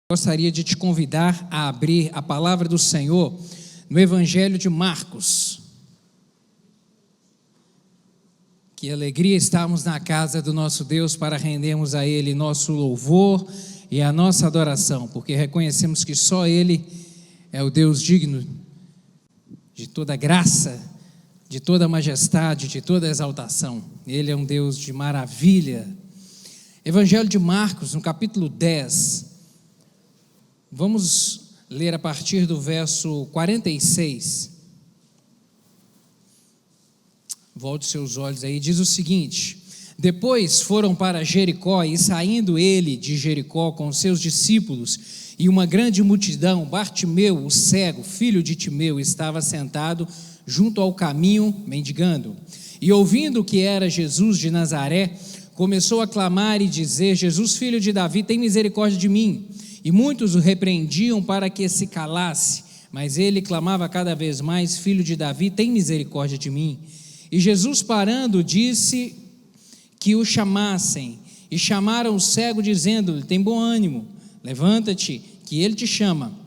Gostaria de te convidar a abrir a palavra do Senhor no Evangelho de Marcos. Que alegria estarmos na casa do nosso Deus para rendermos a Ele nosso louvor e a nossa adoração, porque reconhecemos que só Ele é o Deus digno de toda graça, de toda majestade, de toda exaltação. Ele é um Deus de maravilha. Evangelho de Marcos, no capítulo 10, vamos ler a partir do verso 46. Volte seus olhos aí, diz o seguinte: depois foram para Jericó, e saindo ele de Jericó com seus discípulos e uma grande multidão, Bartimeu, o cego, filho de Timeu, estava sentado junto ao caminho, mendigando. E ouvindo que era Jesus de Nazaré, começou a clamar e dizer: Jesus, filho de Davi, tem misericórdia de mim. E muitos o repreendiam para que se calasse, mas ele clamava cada vez mais: Filho de Davi, tem misericórdia de mim. E Jesus, parando, disse que o chamassem, e chamaram o cego, dizendo-lhe: tem bom ânimo, levanta-te, que ele te chama.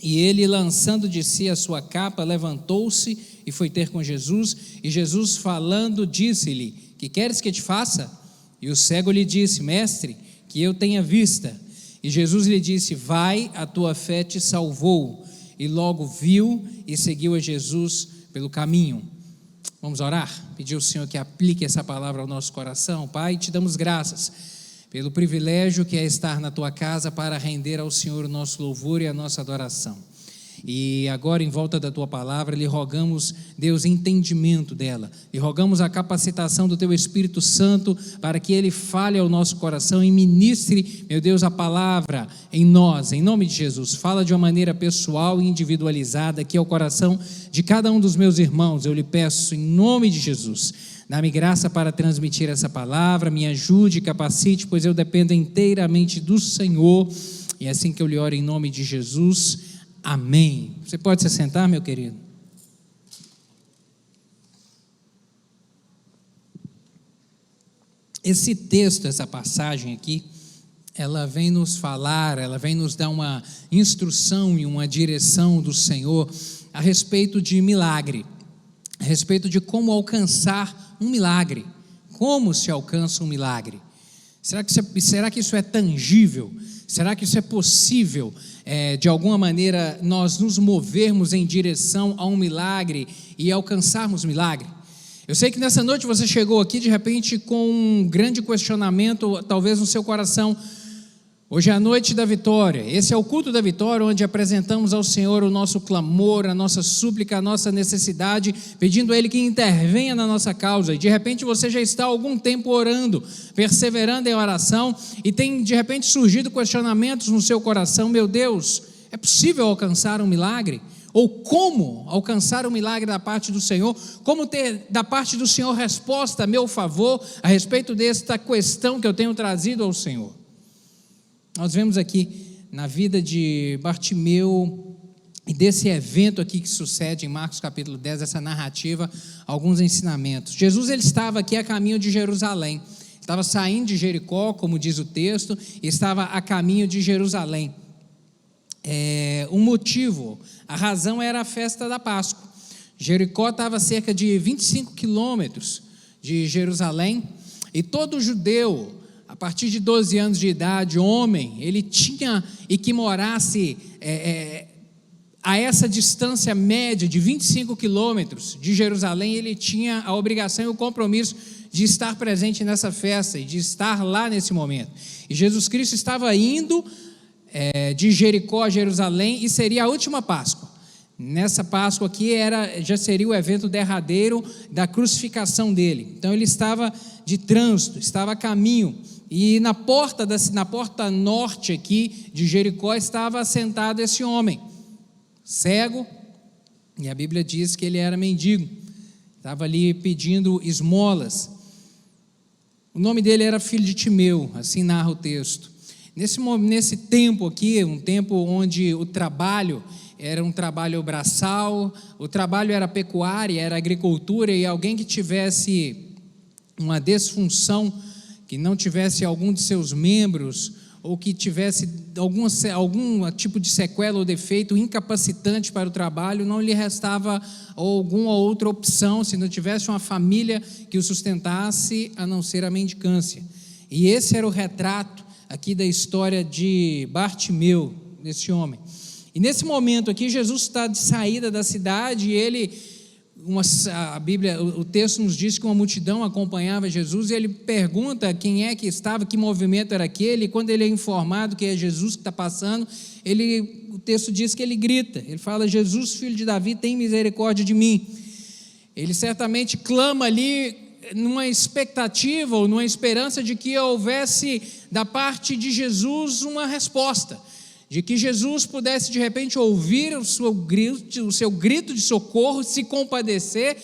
E ele, lançando de si a sua capa, levantou-se e foi ter com Jesus. E Jesus, falando, disse-lhe: que queres que te faça? E o cego lhe disse: Mestre, que eu tenha vista. E Jesus lhe disse: vai, a tua fé te salvou. E logo viu e seguiu a Jesus pelo caminho. Vamos orar? Pedir ao Senhor que aplique essa palavra ao nosso coração. Pai, te damos graças pelo privilégio que é estar na tua casa para render ao Senhor o nosso louvor e a nossa adoração. E agora, em volta da tua palavra, lhe rogamos, Deus, entendimento dela, e rogamos a capacitação do teu Espírito Santo para que ele fale ao nosso coração e ministre, meu Deus, a palavra em nós, em nome de Jesus. Fala de uma maneira pessoal e individualizada aqui ao coração de cada um dos meus irmãos. Eu lhe peço, em nome de Jesus, dá-me graça para transmitir essa palavra, me ajude, capacite, pois eu dependo inteiramente do Senhor. E é assim que eu lhe oro em nome de Jesus. Amém. Você pode se sentar, meu querido? Esse texto, essa passagem aqui, ela vem nos falar, ela vem nos dar uma instrução e uma direção do Senhor a respeito de milagre, a respeito de como alcançar um milagre, como se alcança um milagre. Será que isso é tangível? Será que isso é possível, de alguma maneira, nós nos movermos em direção a um milagre e alcançarmos milagre? Eu sei que nessa noite você chegou aqui, de repente, com um grande questionamento, talvez no seu coração. Hoje é a noite da vitória, esse é o culto da vitória, onde apresentamos ao Senhor o nosso clamor, a nossa súplica, a nossa necessidade, pedindo a Ele que intervenha na nossa causa. E de repente você já está há algum tempo orando, perseverando em oração, e tem de repente surgido questionamentos no seu coração: meu Deus, é possível alcançar um milagre? Ou como alcançar um milagre da parte do Senhor? Como ter da parte do Senhor resposta a meu favor a respeito desta questão que eu tenho trazido ao Senhor? Nós vemos aqui na vida de Bartimeu e desse evento aqui que sucede em Marcos capítulo 10, essa narrativa, alguns ensinamentos. Jesus, ele estava aqui a caminho de Jerusalém, estava saindo de Jericó, como diz o texto, e estava a caminho de Jerusalém. O motivo, a razão era a festa da Páscoa. Jericó estava a cerca de 25 quilômetros de Jerusalém, e todo judeu, a partir de 12 anos de idade, homem, ele tinha, e que morasse a essa distância média de 25 quilômetros de Jerusalém, ele tinha a obrigação e o compromisso de estar presente nessa festa e de estar lá nesse momento. E Jesus Cristo estava indo de Jericó a Jerusalém, e seria a última Páscoa. Nessa Páscoa aqui já seria o evento derradeiro da crucificação dele. Então ele estava de trânsito, estava a caminho. E na porta norte aqui de Jericó estava assentado esse homem, cego, e a Bíblia diz que ele era mendigo, estava ali pedindo esmolas. O nome dele era filho de Timeu, assim narra o texto. Nesse tempo aqui, um tempo onde o trabalho era um trabalho braçal, o trabalho era pecuária, era agricultura, e alguém que tivesse uma disfunção, que não tivesse algum de seus membros ou que tivesse algum tipo de sequela ou defeito incapacitante para o trabalho, não lhe restava alguma outra opção, se não tivesse uma família que o sustentasse, a não ser a mendicância. E esse era o retrato aqui da história de Bartimeu, desse homem. E nesse momento aqui, Jesus está de saída da cidade e a Bíblia, o texto nos diz que uma multidão acompanhava Jesus e ele pergunta quem é que estava, que movimento era aquele, e quando ele é informado que é Jesus que está passando, o texto diz que ele grita, ele fala: Jesus, filho de Davi, tem misericórdia de mim. Ele certamente clama ali numa expectativa ou numa esperança de que houvesse da parte de Jesus uma resposta, de que Jesus pudesse de repente ouvir o seu grito de socorro, se compadecer,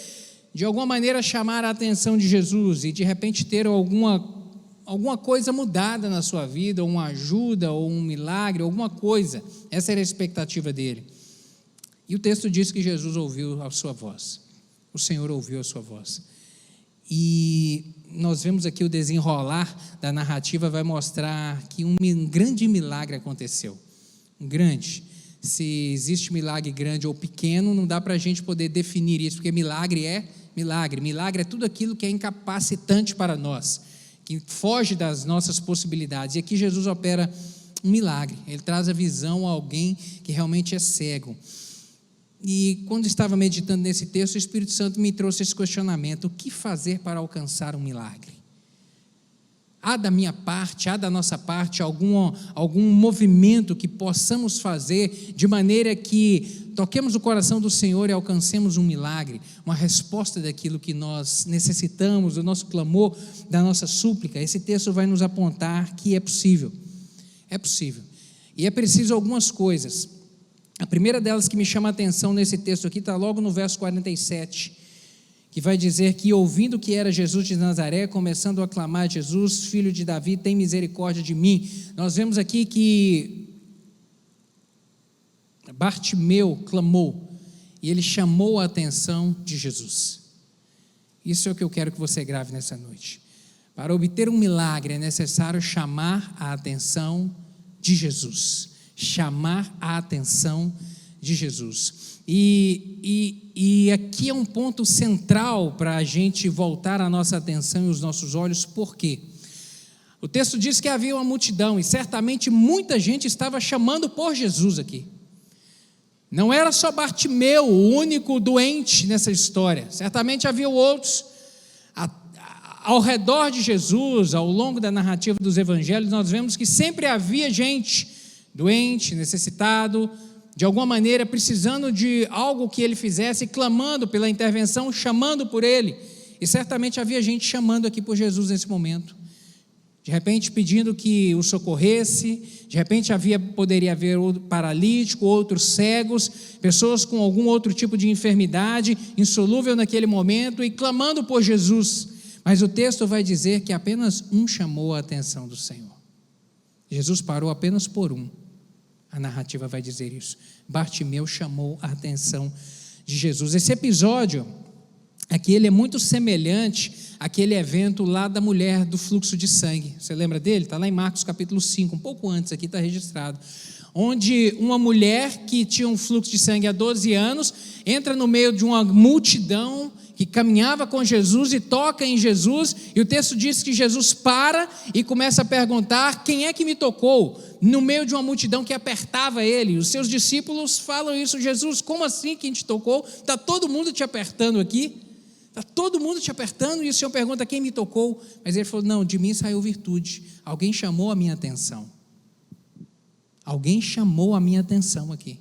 de alguma maneira chamar a atenção de Jesus e de repente ter alguma coisa mudada na sua vida, ou uma ajuda, ou um milagre, alguma coisa. Essa era a expectativa dele. E o texto diz que Jesus ouviu a sua voz, o Senhor ouviu a sua voz. E nós vemos aqui o desenrolar da narrativa vai mostrar que um grande milagre aconteceu. Grande. Se existe milagre grande ou pequeno, não dá para a gente poder definir isso, porque milagre é milagre. Milagre é tudo aquilo que é incapacitante para nós, que foge das nossas possibilidades. E aqui Jesus opera um milagre. Ele traz a visão a alguém que realmente é cego. E quando estava meditando nesse texto, o Espírito Santo me trouxe esse questionamento: o que fazer para alcançar um milagre? Há da minha parte, há da nossa parte algum movimento que possamos fazer de maneira que toquemos o coração do Senhor e alcancemos um milagre, uma resposta daquilo que nós necessitamos, do nosso clamor, da nossa súplica? Esse texto vai nos apontar que é possível. É possível. E é preciso algumas coisas. A primeira delas que me chama a atenção nesse texto aqui está logo no verso 47, que vai dizer que, ouvindo que era Jesus de Nazaré, começando a clamar: Jesus, filho de Davi, tem misericórdia de mim. Nós vemos aqui que Bartimeu clamou, e ele chamou a atenção de Jesus. Isso é o que eu quero que você grave nessa noite. Para obter um milagre é necessário chamar a atenção de Jesus. Chamar a atenção de Jesus. E aqui é um ponto central para a gente voltar a nossa atenção e os nossos olhos. Por quê? O texto diz que havia uma multidão e certamente muita gente estava chamando por Jesus aqui. Não era só Bartimeu o único doente nessa história, certamente havia outros. Ao redor de Jesus, ao longo da narrativa dos evangelhos, nós vemos que sempre havia gente doente, necessitado, de alguma maneira precisando de algo que ele fizesse, clamando pela intervenção, chamando por ele. E certamente havia gente chamando aqui por Jesus nesse momento, de repente pedindo que o socorresse. De repente poderia haver outro paralítico, outros cegos, pessoas com algum outro tipo de enfermidade insolúvel naquele momento e clamando por Jesus. Mas o texto vai dizer que apenas um chamou a atenção do Senhor. Jesus parou apenas por um. A narrativa vai dizer isso. Bartimeu chamou a atenção de Jesus. Esse episódio aqui, ele é muito semelhante àquele evento lá da mulher do fluxo de sangue. Você lembra dele? Está lá em Marcos capítulo 5, um pouco antes, aqui está registrado. Onde uma mulher que tinha um fluxo de sangue há 12 anos, entra no meio de uma multidão que caminhava com Jesus e toca em Jesus, e o texto diz que Jesus para e começa a perguntar: quem é que me tocou? No meio de uma multidão que apertava ele. Os seus discípulos falam isso: Jesus, como assim quem te tocou? Está todo mundo te apertando aqui? Está todo mundo te apertando? E o Senhor pergunta: quem me tocou? Mas ele falou: não, de mim saiu virtude, alguém chamou a minha atenção. Alguém chamou a minha atenção aqui.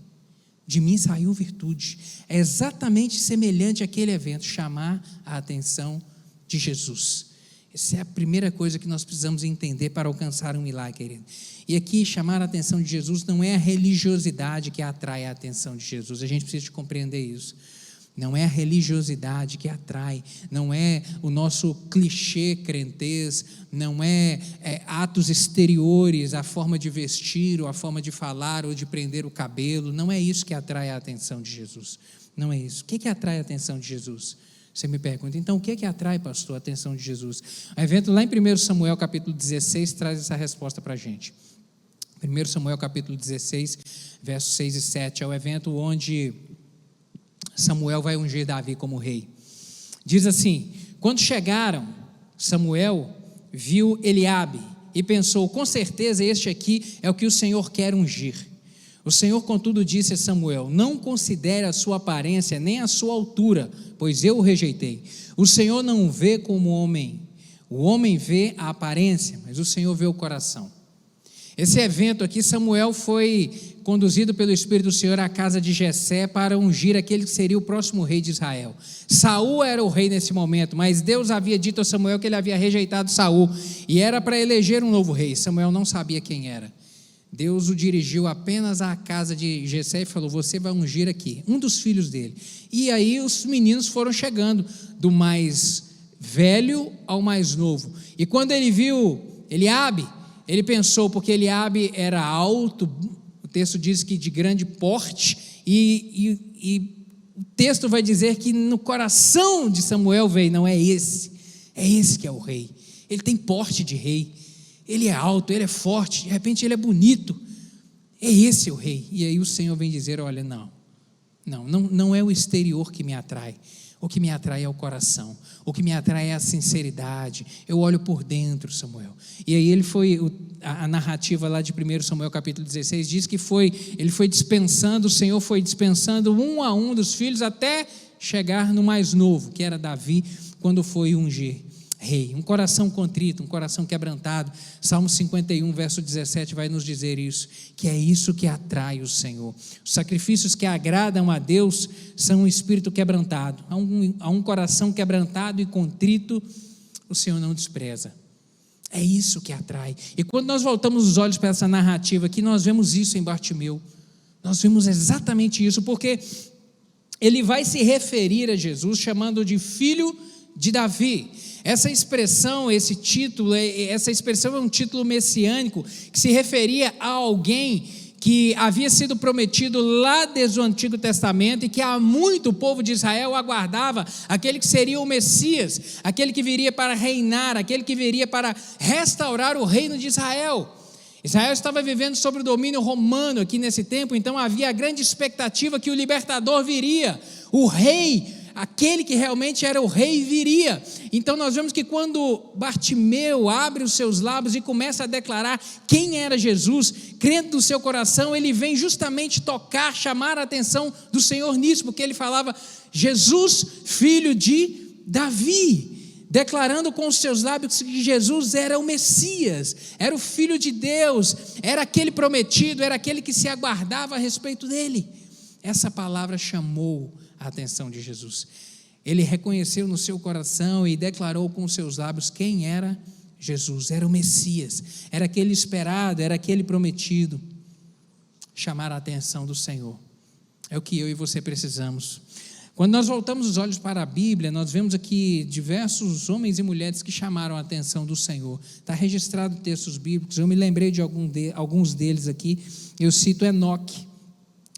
De mim saiu virtude. É exatamente semelhante àquele evento, chamar a atenção de Jesus. Essa é a primeira coisa que nós precisamos entender para alcançar um milagre, querido. E aqui, chamar a atenção de Jesus não é a religiosidade que atrai a atenção de Jesus. A gente precisa compreender isso. Não é a religiosidade que atrai, não é o nosso clichê crentez, não é atos exteriores, a forma de vestir, ou a forma de falar, ou de prender o cabelo. Não é isso que atrai a atenção de Jesus. Não é isso. O que atrai a atenção de Jesus? Você me pergunta: então o que atrai, pastor, a atenção de Jesus? O evento lá em 1 Samuel capítulo 16 traz essa resposta para a gente. 1 Samuel capítulo 16, versos 6 e 7, é o evento onde Samuel vai ungir Davi como rei. Diz assim: quando chegaram, Samuel viu Eliabe e pensou, com certeza este aqui é o que o Senhor quer ungir. O Senhor, contudo, disse a Samuel: não considere a sua aparência nem a sua altura, pois eu o rejeitei. O Senhor não vê como o homem vê a aparência, mas o Senhor vê o coração. Esse evento aqui, Samuel foi conduzido pelo Espírito do Senhor à casa de Jessé para ungir aquele que seria o próximo rei de Israel. Saul era o rei nesse momento, mas Deus havia dito a Samuel que ele havia rejeitado Saul, e era para eleger um novo rei. Samuel não sabia quem era. Deus o dirigiu apenas à casa de Jessé e falou: você vai ungir aqui, um dos filhos dele. E aí os meninos foram chegando, do mais velho ao mais novo. E quando ele viu Eliabe, ele pensou, porque Eliabe era alto, o texto diz que de grande porte, e o texto vai dizer que no coração de Samuel veio: não é esse que é o rei, ele tem porte de rei, ele é alto, ele é forte, de repente ele é bonito, é esse o rei. E aí o Senhor vem dizer: olha, não é o exterior que me atrai, o que me atrai é o coração, o que me atrai é a sinceridade, eu olho por dentro, Samuel. E aí a narrativa lá de 1 Samuel capítulo 16 diz que ele foi dispensando, o Senhor foi dispensando um a um dos filhos até chegar no mais novo, que era Davi, quando foi ungir rei. Um coração contrito, um coração quebrantado. Salmo 51, verso 17 vai nos dizer isso, que é isso que atrai o Senhor. Os sacrifícios que agradam a Deus são um espírito quebrantado. A um coração quebrantado e contrito, o Senhor não despreza. É isso que atrai. E quando nós voltamos os olhos para essa narrativa aqui, nós vemos isso em Bartimeu. Nós vemos exatamente isso, porque ele vai se referir a Jesus chamando de filho de Davi. Essa expressão, esse título, essa expressão é um título messiânico que se referia a alguém que havia sido prometido lá desde o Antigo Testamento e que há muito o povo de Israel aguardava, aquele que seria o Messias, aquele que viria para reinar, aquele que viria para restaurar o reino de Israel. Israel estava vivendo sob o domínio romano aqui nesse tempo, então havia a grande expectativa que o libertador viria, o rei, aquele que realmente era o rei viria. Então nós vemos que quando Bartimeu abre os seus lábios e começa a declarar quem era Jesus, crendo no seu coração, ele vem justamente tocar, chamar a atenção do Senhor nisso, porque ele falava: Jesus, filho de Davi, declarando com os seus lábios que Jesus era o Messias, era o Filho de Deus, era aquele prometido, era aquele que se aguardava a respeito dele. Essa palavra chamou a atenção de Jesus. Ele reconheceu no seu coração e declarou com os seus lábios quem era Jesus, era o Messias, era aquele esperado, era aquele prometido. Chamar a atenção do Senhor é o que eu e você precisamos. Quando nós voltamos os olhos para a Bíblia, nós vemos aqui diversos homens e mulheres que chamaram a atenção do Senhor. Está registrado em textos bíblicos, eu me lembrei de alguns deles aqui. Eu cito Enoque,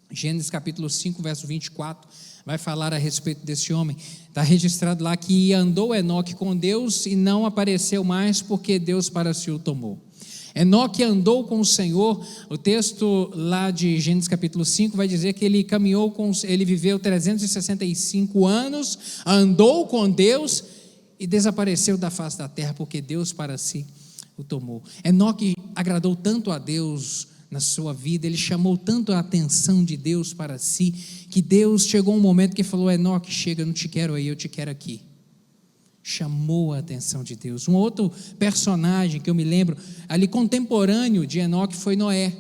Gênesis capítulo 5, verso 24, vai falar a respeito desse homem. Está registrado lá que andou Enoque com Deus e não apareceu mais, porque Deus para si o tomou. Enoque andou com o Senhor. O texto lá de Gênesis capítulo 5 vai dizer que ele viveu 365 anos, andou com Deus e desapareceu da face da terra, porque Deus para si o tomou. Enoque agradou tanto a Deus na sua vida, ele chamou tanto a atenção de Deus para si, que Deus chegou um momento que falou: Enoque, chega, eu não te quero aí, eu te quero aqui. Chamou a atenção de Deus. Um outro personagem que eu me lembro, ali contemporâneo de Enoque, foi Noé.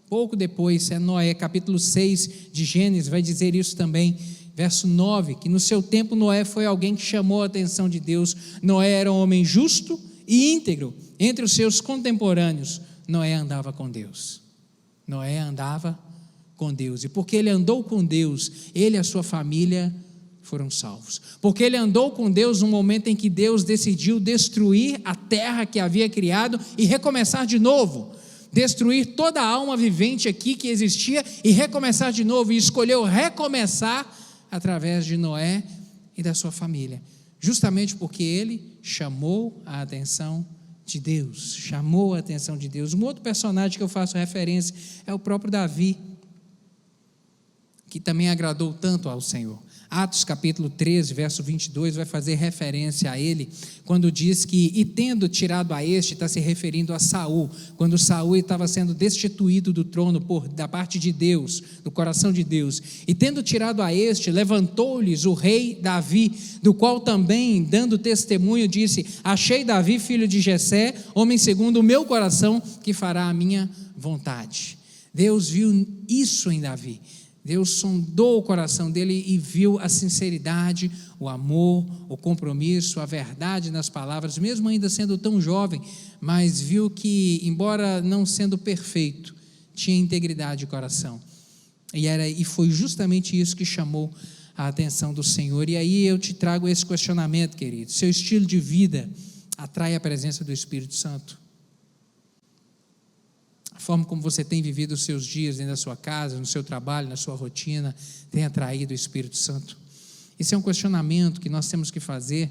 Pouco depois, Noé, capítulo 6 de Gênesis, vai dizer isso também, verso 9, que no seu tempo Noé foi alguém que chamou a atenção de Deus. Noé era um homem justo e íntegro. Entre os seus contemporâneos, Noé andava com Deus. Noé andava com Deus, e porque ele andou com Deus, ele e a sua família foram salvos. Porque ele andou com Deus no momento em que Deus decidiu destruir a terra que havia criado e recomeçar de novo, destruir toda a alma vivente aqui que existia e recomeçar de novo, e escolheu recomeçar através de Noé e da sua família, justamente porque ele chamou a atenção de Deus, chamou a atenção de Deus. Um outro personagem que eu faço referência é o próprio Davi, que também agradou tanto ao Senhor. Atos capítulo 13, verso 22, vai fazer referência a ele, quando diz que, e tendo tirado a este, está se referindo a Saul, quando Saul estava sendo destituído do trono da parte de Deus, do coração de Deus, e tendo tirado a este, levantou-lhes o rei Davi, do qual também, dando testemunho, disse: achei Davi, filho de Jessé, homem segundo o meu coração, que fará a minha vontade. Deus viu isso em Davi. Deus sondou o coração dele e viu a sinceridade, o amor, o compromisso, a verdade nas palavras, mesmo ainda sendo tão jovem, mas viu que, embora não sendo perfeito, tinha integridade de coração. E foi justamente isso que chamou a atenção do Senhor. E aí eu te trago esse questionamento, querido: seu estilo de vida atrai a presença do Espírito Santo? A forma como você tem vivido os seus dias dentro da sua casa, no seu trabalho, na sua rotina, tem atraído o Espírito Santo? Esse é um questionamento que nós temos que fazer,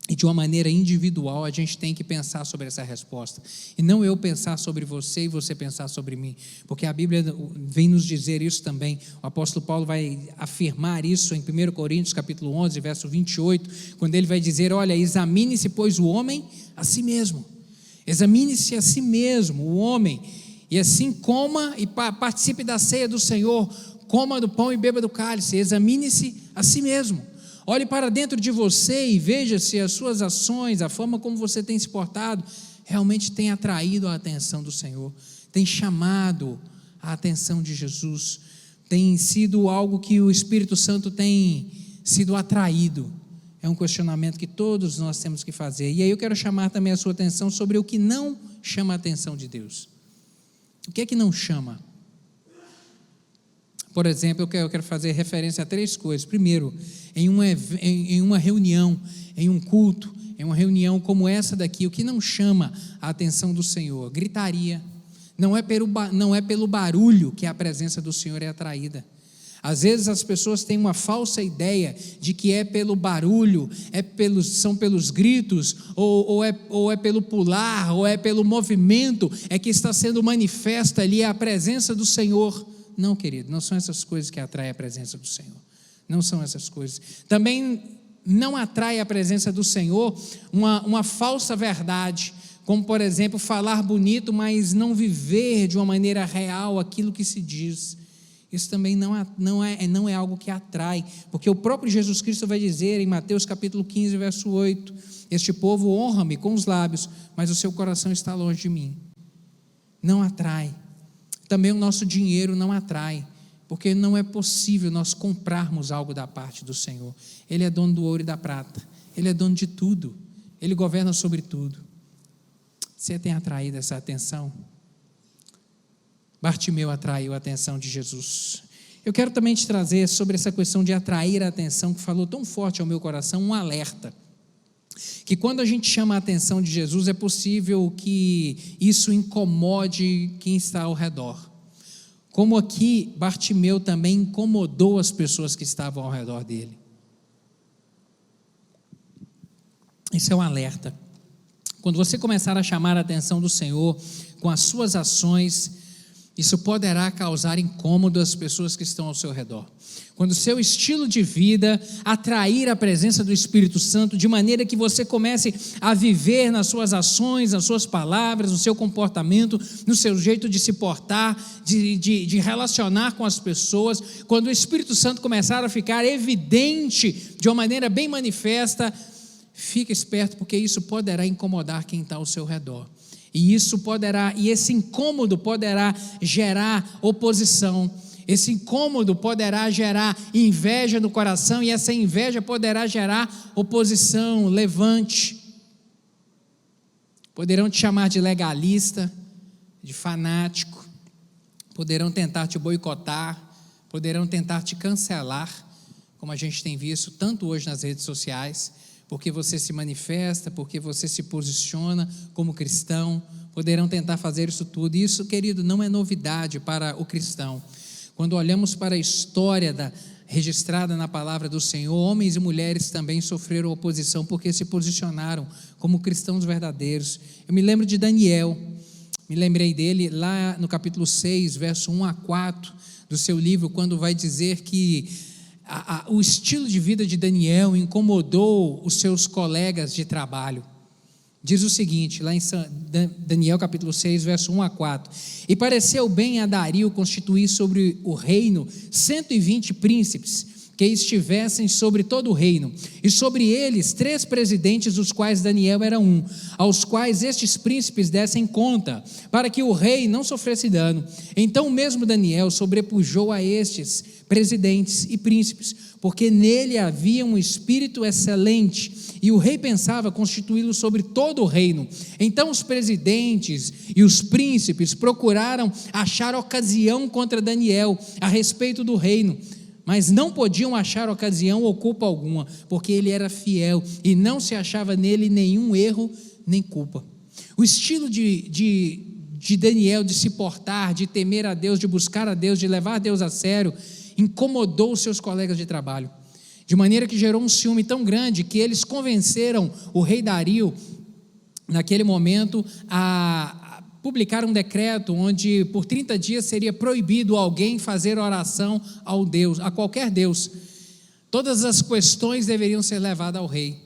e de uma maneira individual a gente tem que pensar sobre essa resposta, e não eu pensar sobre você e você pensar sobre mim, porque a Bíblia vem nos dizer isso também. O apóstolo Paulo vai afirmar isso em 1 Coríntios capítulo 11, verso 28, quando ele vai dizer: olha, examine-se pois o homem a si mesmo, examine-se a si mesmo, o homem, e assim coma e participe da ceia do Senhor, coma do pão e beba do cálice. Examine-se a si mesmo, olhe para dentro de você e veja se as suas ações, a forma como você tem se portado, realmente tem atraído a atenção do Senhor, tem chamado a atenção de Jesus, tem sido algo que o Espírito Santo tem sido atraído. É um questionamento que todos nós temos que fazer. E aí eu quero chamar também a sua atenção sobre o que não chama a atenção de Deus. O que é que não chama? Por exemplo, eu quero fazer referência a 3 coisas. Primeiro, em uma reunião, em um culto, em uma reunião como essa daqui, o que não chama a atenção do Senhor? Gritaria. Não é pelo barulho que a presença do Senhor é atraída. Às vezes as pessoas têm uma falsa ideia de que é pelo barulho, são pelos gritos, ou é pelo pular, ou é pelo movimento, é que está sendo manifesta ali a presença do Senhor. Não, querido, não são essas coisas que atraem a presença do Senhor. Não são essas coisas. Também não atrai a presença do Senhor uma falsa verdade, como por exemplo falar bonito, mas não viver de uma maneira real aquilo que se diz. Isso também não é algo que atrai, porque o próprio Jesus Cristo vai dizer em Mateus capítulo 15, verso 8, este povo honra-me com os lábios, mas o seu coração está longe de mim. Não atrai. Também o nosso dinheiro não atrai, porque não é possível nós comprarmos algo da parte do Senhor. Ele é dono do ouro e da prata, Ele é dono de tudo, Ele governa sobre tudo. Você tem atraído essa atenção? Bartimeu atraiu a atenção de Jesus. Eu quero também te trazer sobre essa questão de atrair a atenção, que falou tão forte ao meu coração, um alerta, que quando a gente chama a atenção de Jesus, é possível que isso incomode quem está ao redor, como aqui Bartimeu também incomodou as pessoas que estavam ao redor dele. Isso é um alerta. Quando você começar a chamar a atenção do Senhor com as suas ações, isso poderá causar incômodo às pessoas que estão ao seu redor. Quando o seu estilo de vida atrair a presença do Espírito Santo, de maneira que você comece a viver nas suas ações, nas suas palavras, no seu comportamento, no seu jeito de se portar, de relacionar com as pessoas, quando o Espírito Santo começar a ficar evidente de uma maneira bem manifesta, fique esperto, porque isso poderá incomodar quem está ao seu redor. E esse incômodo poderá gerar oposição, esse incômodo poderá gerar inveja no coração, e essa inveja poderá gerar oposição, levante. Poderão te chamar de legalista, de fanático, poderão tentar te boicotar, poderão tentar te cancelar, como a gente tem visto tanto hoje nas redes sociais, porque você se manifesta, porque você se posiciona como cristão. Poderão tentar fazer isso tudo. Isso, querido, não é novidade para o cristão. Quando olhamos para a história registrada na palavra do Senhor, homens e mulheres também sofreram oposição porque se posicionaram como cristãos verdadeiros. Eu me lembro de Daniel, me lembrei dele lá no capítulo 6, verso 1 a 4 do seu livro, quando vai dizer que o estilo de vida de Daniel incomodou os seus colegas de trabalho. Diz o seguinte, lá em Daniel capítulo 6, verso 1 a 4: E pareceu bem a Dario constituir sobre o reino 120 príncipes, que estivessem sobre todo o reino, e sobre eles 3 presidentes, dos quais Daniel era um, aos quais estes príncipes dessem conta, para que o rei não sofresse dano. Então o mesmo Daniel sobrepujou a estes presidentes e príncipes, porque nele havia um espírito excelente, e o rei pensava constituí-lo sobre todo o reino. Então os presidentes e os príncipes procuraram achar ocasião contra Daniel a respeito do reino, mas não podiam achar ocasião ou culpa alguma, porque ele era fiel e não se achava nele nenhum erro nem culpa. O estilo de Daniel de se portar, de temer a Deus, de buscar a Deus, de levar Deus a sério, incomodou os seus colegas de trabalho, de maneira que gerou um ciúme tão grande que eles convenceram o rei Dario, naquele momento, a publicar um decreto onde por 30 dias seria proibido alguém fazer oração ao Deus, a qualquer Deus. Todas as questões deveriam ser levadas ao rei.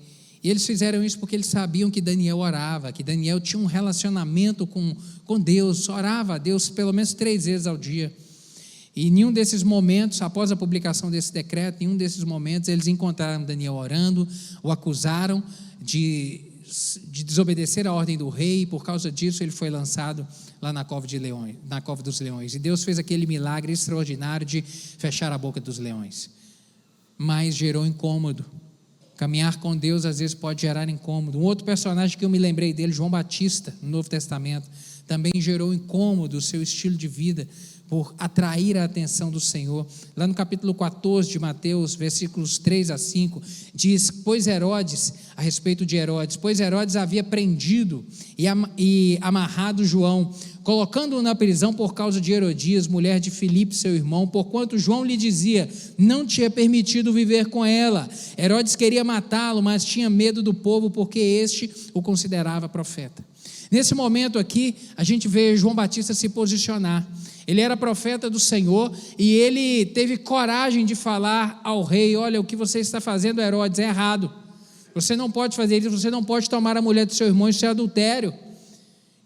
E eles fizeram isso porque eles sabiam que Daniel orava, que Daniel tinha um relacionamento com Deus, orava a Deus pelo menos 3 vezes ao dia. E em nenhum desses momentos, após a publicação desse decreto, em nenhum desses momentos eles encontraram Daniel orando, o acusaram de desobedecer a ordem do rei, e por causa disso ele foi lançado lá na cova dos leões, e Deus fez aquele milagre extraordinário de fechar a boca dos leões, mas gerou incômodo. Caminhar com Deus às vezes pode gerar incômodo. Um outro personagem que eu me lembrei dele, João Batista, no Novo Testamento, também gerou incômodo o seu estilo de vida, por atrair a atenção do Senhor. Lá no capítulo 14 de Mateus, versículos 3 a 5, diz, a respeito de Herodes, pois Herodes havia prendido e amarrado João, colocando-o na prisão por causa de Herodias, mulher de Filipe, seu irmão, porquanto João lhe dizia, não te é permitido viver com ela. Herodes queria matá-lo, mas tinha medo do povo, porque este o considerava profeta. Nesse momento aqui, a gente vê João Batista se posicionar. Ele era profeta do Senhor e ele teve coragem de falar ao rei, olha, o que você está fazendo, Herodes, é errado. Você não pode fazer isso, você não pode tomar a mulher do seu irmão, isso é adultério.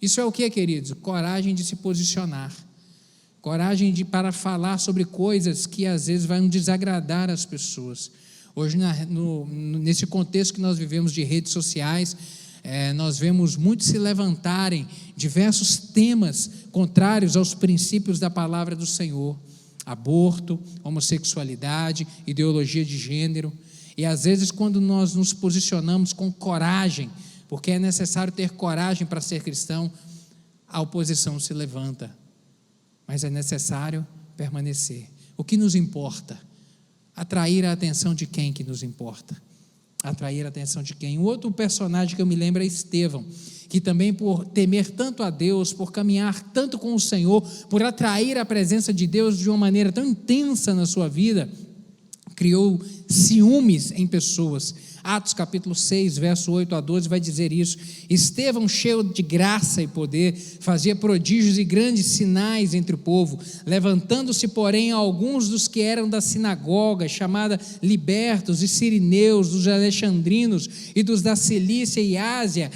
Isso é o que, queridos? Coragem de se posicionar. Coragem para falar sobre coisas que às vezes vão desagradar as pessoas. Hoje, nesse contexto que nós vivemos de redes sociais, nós vemos muitos se levantarem diversos temas contrários aos princípios da palavra do Senhor: aborto, homossexualidade, ideologia de gênero. E às vezes, quando nós nos posicionamos com coragem, porque é necessário ter coragem para ser cristão, a oposição se levanta, mas é necessário permanecer. O que nos importa? Atrair a atenção de quem que nos importa? Atrair a atenção de quem? Um outro personagem que eu me lembro é Estevão, que também por temer tanto a Deus, por caminhar tanto com o Senhor, por atrair a presença de Deus de uma maneira tão intensa na sua vida, criou ciúmes em pessoas. Atos capítulo 6, verso 8 a 12 vai dizer isso. Estevão, cheio de graça e poder, fazia prodígios e grandes sinais entre o povo, levantando-se, porém, alguns dos que eram da sinagoga, chamada libertos e sirineus, dos alexandrinos e dos da Cilícia e Ásia,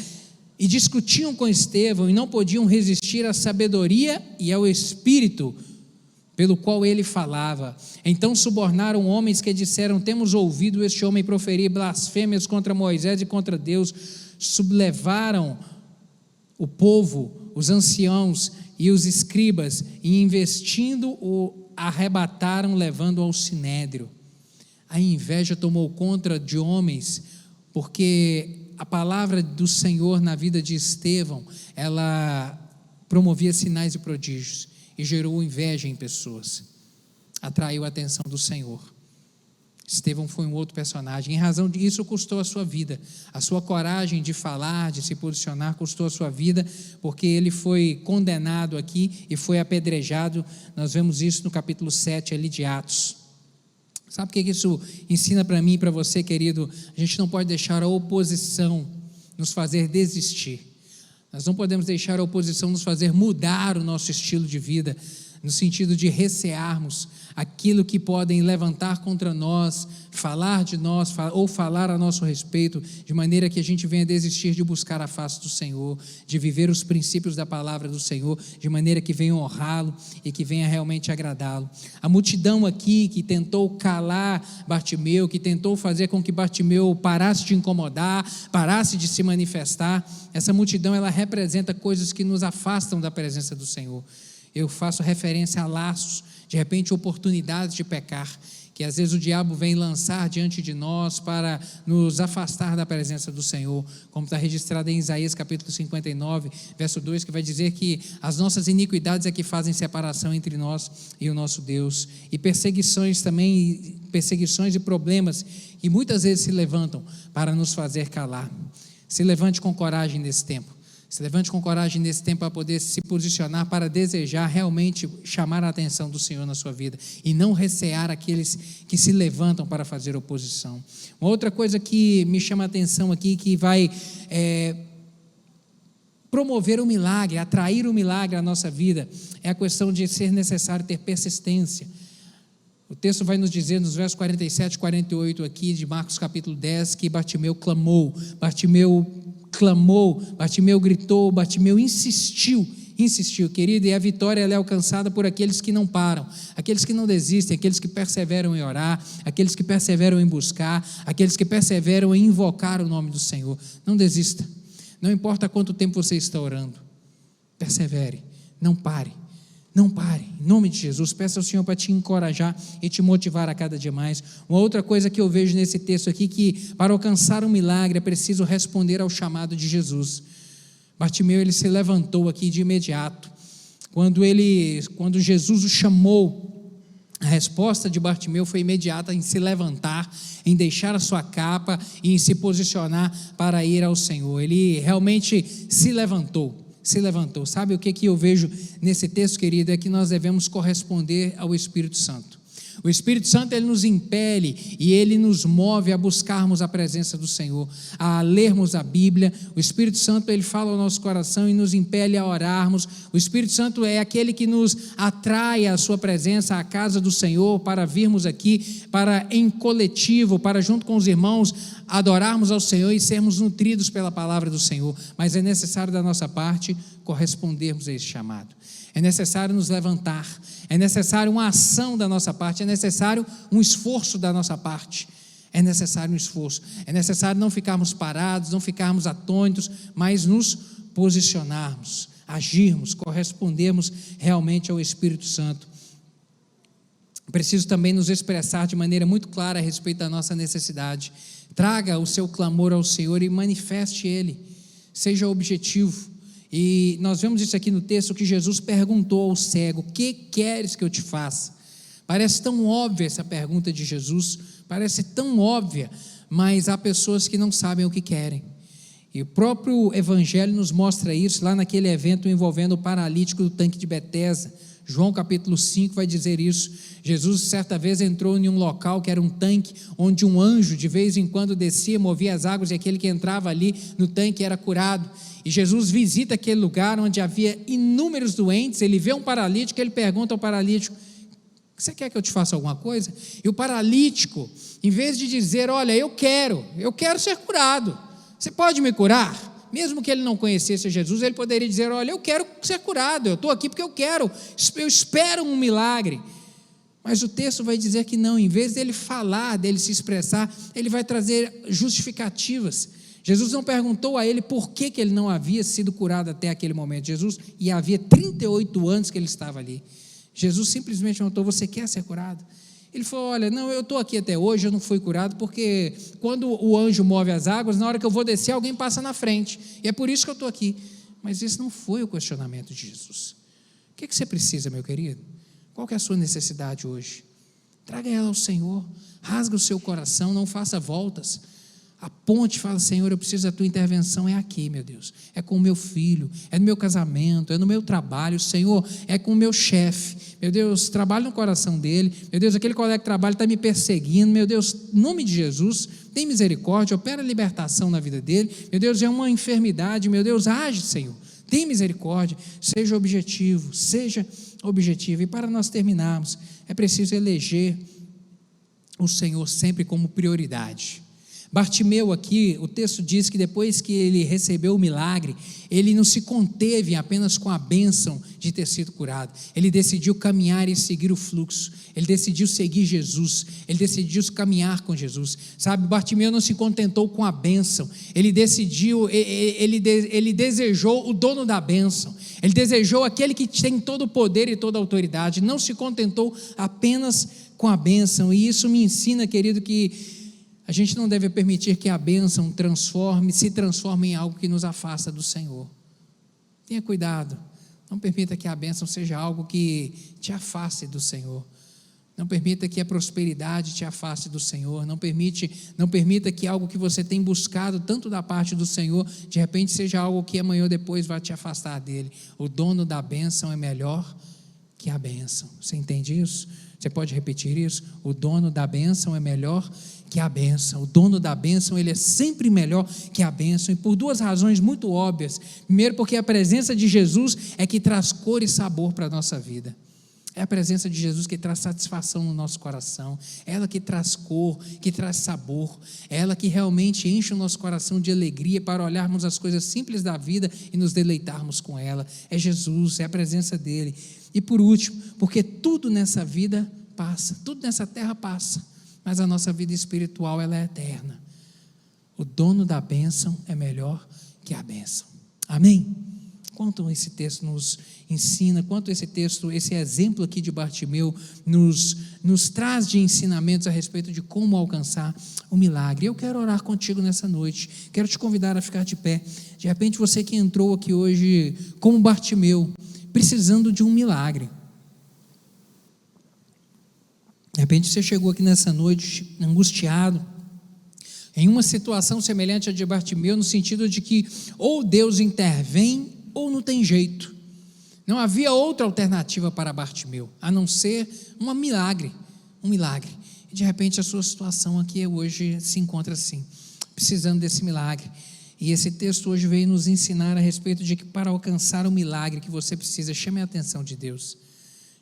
e discutiam com Estevão e não podiam resistir à sabedoria e ao espírito pelo qual ele falava. Então subornaram homens que disseram: temos ouvido este homem proferir blasfêmias contra Moisés e contra Deus. Sublevaram o povo, os anciãos e os escribas, e investindo o arrebataram, levando ao sinédrio. A inveja tomou conta de homens, porque a palavra do Senhor na vida de Estevão, ela promovia sinais e prodígios, e gerou inveja em pessoas, atraiu a atenção do Senhor. Estevão foi um outro personagem, em razão disso custou a sua vida, a sua coragem de falar, de se posicionar, custou a sua vida, porque ele foi condenado aqui e foi apedrejado. Nós vemos isso no capítulo 7 ali de Atos. Sabe o que isso ensina para mim e para você, querido? A gente não pode deixar a oposição nos fazer desistir. Nós não podemos deixar a oposição nos fazer mudar o nosso estilo de vida, no sentido de recearmos aquilo que podem levantar contra nós, falar de nós ou falar a nosso respeito, de maneira que a gente venha desistir de buscar a face do Senhor, de viver os princípios da palavra do Senhor, de maneira que venha honrá-lo e que venha realmente agradá-lo. A multidão aqui que tentou calar Bartimeu, que tentou fazer com que Bartimeu parasse de incomodar, parasse de se manifestar, essa multidão ela representa coisas que nos afastam da presença do Senhor. Eu faço referência a laços, de repente oportunidades de pecar, que às vezes o diabo vem lançar diante de nós para nos afastar da presença do Senhor, como está registrado em Isaías capítulo 59, verso 2, que vai dizer que as nossas iniquidades é que fazem separação entre nós e o nosso Deus, e perseguições também, perseguições e problemas que muitas vezes se levantam para nos fazer calar. Se levante com coragem nesse tempo. Se levante com coragem nesse tempo para poder se posicionar, para desejar realmente chamar a atenção do Senhor na sua vida e não recear aqueles que se levantam para fazer oposição. Uma outra coisa que me chama a atenção aqui, que vai promover o milagre, atrair o milagre à nossa vida, é a questão de ser necessário ter persistência. O texto vai nos dizer nos versos 47 e 48 aqui de Marcos capítulo 10 que Bartimeu clamou, Bartimeu gritou, Bartimeu insistiu, querido, e a vitória ela é alcançada por aqueles que não param, aqueles que não desistem, aqueles que perseveram em orar, aqueles que perseveram em buscar, aqueles que perseveram em invocar o nome do Senhor. Não desista, não importa quanto tempo você está orando, persevere, não pare, em nome de Jesus, peça ao Senhor para te encorajar e te motivar a cada dia mais. Uma outra coisa que eu vejo nesse texto aqui, que para alcançar um milagre é preciso responder ao chamado de Jesus. Bartimeu, ele se levantou aqui de imediato, quando Jesus o chamou, a resposta de Bartimeu foi imediata em se levantar, em deixar a sua capa e em se posicionar para ir ao Senhor. Ele realmente se levantou. Sabe o que eu vejo nesse texto, querido? É que nós devemos corresponder ao Espírito Santo. O Espírito Santo, ele nos impele e ele nos move a buscarmos a presença do Senhor, a lermos a Bíblia. O Espírito Santo, ele fala ao nosso coração e nos impele a orarmos. O Espírito Santo é aquele que nos atrai à sua presença, à casa do Senhor, para virmos aqui, para em coletivo, para junto com os irmãos, adorarmos ao Senhor e sermos nutridos pela palavra do Senhor. Mas é necessário da nossa parte correspondermos a esse chamado. É necessário nos levantar, é necessário uma ação da nossa parte, é necessário um esforço da nossa parte, é necessário um esforço, é necessário não ficarmos parados, não ficarmos atônitos, mas nos posicionarmos, agirmos, correspondermos realmente ao Espírito Santo. Preciso também nos expressar de maneira muito clara a respeito da nossa necessidade. Traga o seu clamor ao Senhor e manifeste ele, seja objetivo. E nós vemos isso aqui no texto, que Jesus perguntou ao cego: o que queres que eu te faça? Parece tão óbvia essa pergunta de Jesus, parece tão óbvia, mas há pessoas que não sabem o que querem. E o próprio Evangelho nos mostra isso, lá naquele evento envolvendo o paralítico do tanque de Betesda. João capítulo 5 vai dizer isso. Jesus certa vez entrou em um local que era um tanque, onde um anjo de vez em quando descia, movia as águas, e aquele que entrava ali no tanque era curado. E Jesus visita aquele lugar onde havia inúmeros doentes. Ele vê um paralítico, ele pergunta ao paralítico: você quer que eu te faça alguma coisa? E o paralítico, em vez de dizer: olha, eu quero ser curado, você pode me curar? Mesmo que ele não conhecesse Jesus, ele poderia dizer: olha, eu quero ser curado, eu estou aqui porque eu espero um milagre. Mas o texto vai dizer que não, em vez dele falar, dele se expressar, ele vai trazer justificativas. Jesus não perguntou a ele por que ele não havia sido curado até aquele momento. E havia 38 anos que ele estava ali. Jesus simplesmente perguntou: você quer ser curado? Ele falou: olha, não, eu estou aqui até hoje, eu não fui curado, porque quando o anjo move as águas, na hora que eu vou descer, alguém passa na frente, e é por isso que eu estou aqui. Mas esse não foi o questionamento de Jesus. O que você precisa, meu querido? Qual que é a sua necessidade hoje? Traga ela ao Senhor, rasga o seu coração, não faça voltas. Aponte e fala: Senhor, eu preciso da tua intervenção, é aqui, meu Deus, é com o meu filho, é no meu casamento, é no meu trabalho, Senhor, é com o meu chefe, meu Deus, trabalhe no coração dele, meu Deus, aquele colega de trabalho está me perseguindo, meu Deus, em nome de Jesus, tem misericórdia, opera libertação na vida dele, meu Deus, é uma enfermidade, meu Deus, age, Senhor, tem misericórdia, seja objetivo, e para nós terminarmos, é preciso eleger o Senhor sempre como prioridade. Bartimeu aqui, o texto diz que depois que ele recebeu o milagre, ele não se conteve apenas com a bênção de ter sido curado, ele decidiu caminhar e seguir o fluxo, ele decidiu seguir Jesus, ele decidiu caminhar com Jesus, sabe, Bartimeu não se contentou com a bênção, ele desejou o dono da bênção, ele desejou aquele que tem todo o poder e toda a autoridade, não se contentou apenas com a bênção, e isso me ensina, querido, que a gente não deve permitir que a bênção se transforme em algo que nos afasta do Senhor. Tenha cuidado, não permita que a bênção seja algo que te afaste do Senhor. Não permita que a prosperidade te afaste do Senhor. Não permita que algo que você tem buscado tanto da parte do Senhor, de repente seja algo que amanhã ou depois vai te afastar dele. O dono da bênção é melhor que a bênção. Você entende isso? Você pode repetir isso? O dono da bênção é melhor que a bênção. O dono da bênção, ele é sempre melhor que a bênção, e por duas razões muito óbvias. Primeiro, porque a presença de Jesus é que traz cor e sabor para a nossa vida. É a presença de Jesus que traz satisfação no nosso coração, é ela que traz cor, que traz sabor, é ela que realmente enche o nosso coração de alegria para olharmos as coisas simples da vida e nos deleitarmos com ela. É Jesus, é a presença dele. E por último, porque tudo nessa vida passa, tudo nessa terra passa, mas a nossa vida espiritual, ela é eterna. O dono da bênção é melhor que a bênção. Amém? Quanto esse texto nos ensina, quanto esse texto, esse exemplo aqui de Bartimeu nos traz de ensinamentos a respeito de como alcançar o milagre. Eu quero orar contigo nessa noite, quero te convidar a ficar de pé. De repente você que entrou aqui hoje como Bartimeu, precisando de um milagre. De repente você chegou aqui nessa noite angustiado, em uma situação semelhante à de Bartimeu, no sentido de que ou Deus intervém ou não tem jeito. Não havia outra alternativa para Bartimeu, a não ser um milagre. E de repente a sua situação aqui hoje se encontra assim, precisando desse milagre. E esse texto hoje veio nos ensinar a respeito de que para alcançar o milagre que você precisa, chame a atenção de Deus,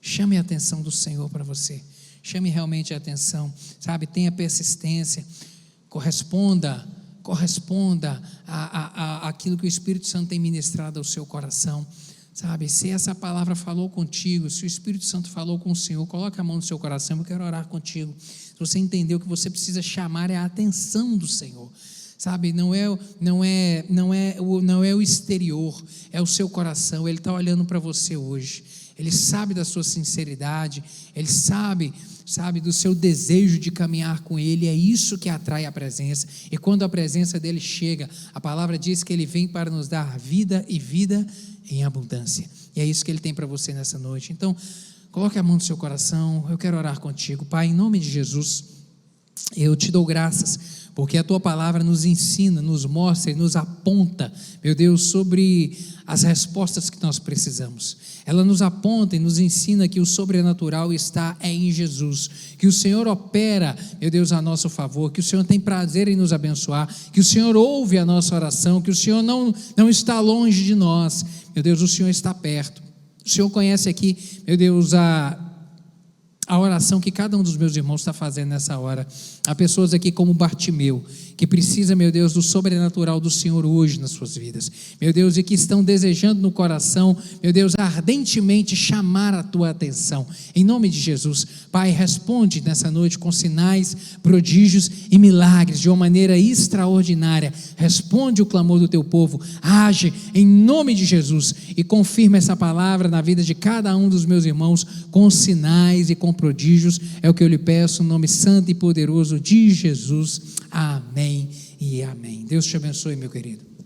chame a atenção do Senhor para você, chame realmente a atenção, sabe, tenha persistência, corresponda àquilo que o Espírito Santo tem ministrado ao seu coração, sabe, se essa palavra falou contigo, se o Espírito Santo falou com o Senhor, coloque a mão no seu coração, eu quero orar contigo. Se você entendeu que você precisa chamar a atenção do Senhor, sabe, não é o exterior, é o seu coração, Ele está olhando para você hoje, Ele sabe da sua sinceridade, Ele sabe do seu desejo de caminhar com Ele, é isso que atrai a presença, e quando a presença dEle chega, a palavra diz que Ele vem para nos dar vida e vida em abundância, e é isso que Ele tem para você nessa noite. Então, coloque a mão no seu coração, eu quero orar contigo. Pai, em nome de Jesus, eu te dou graças, porque a Tua palavra nos ensina, nos mostra e nos aponta, meu Deus, sobre as respostas que nós precisamos. Ela nos aponta e nos ensina que o sobrenatural está em Jesus, que o Senhor opera, meu Deus, a nosso favor, que o Senhor tem prazer em nos abençoar, que o Senhor ouve a nossa oração, que o Senhor não está longe de nós, meu Deus, o Senhor está perto. O Senhor conhece aqui, meu Deus, a oração que cada um dos meus irmãos está fazendo nessa hora. Há pessoas aqui como Bartimeu, que precisa, meu Deus, do sobrenatural do Senhor hoje nas suas vidas, meu Deus, e que estão desejando no coração, meu Deus, ardentemente chamar a tua atenção, em nome de Jesus. Pai, responde nessa noite com sinais, prodígios e milagres, de uma maneira extraordinária, responde o clamor do teu povo, age em nome de Jesus, e confirma essa palavra na vida de cada um dos meus irmãos, com sinais e com prodígios, é o que eu lhe peço, no nome santo e poderoso de Jesus, amém e amém. Deus te abençoe, meu querido.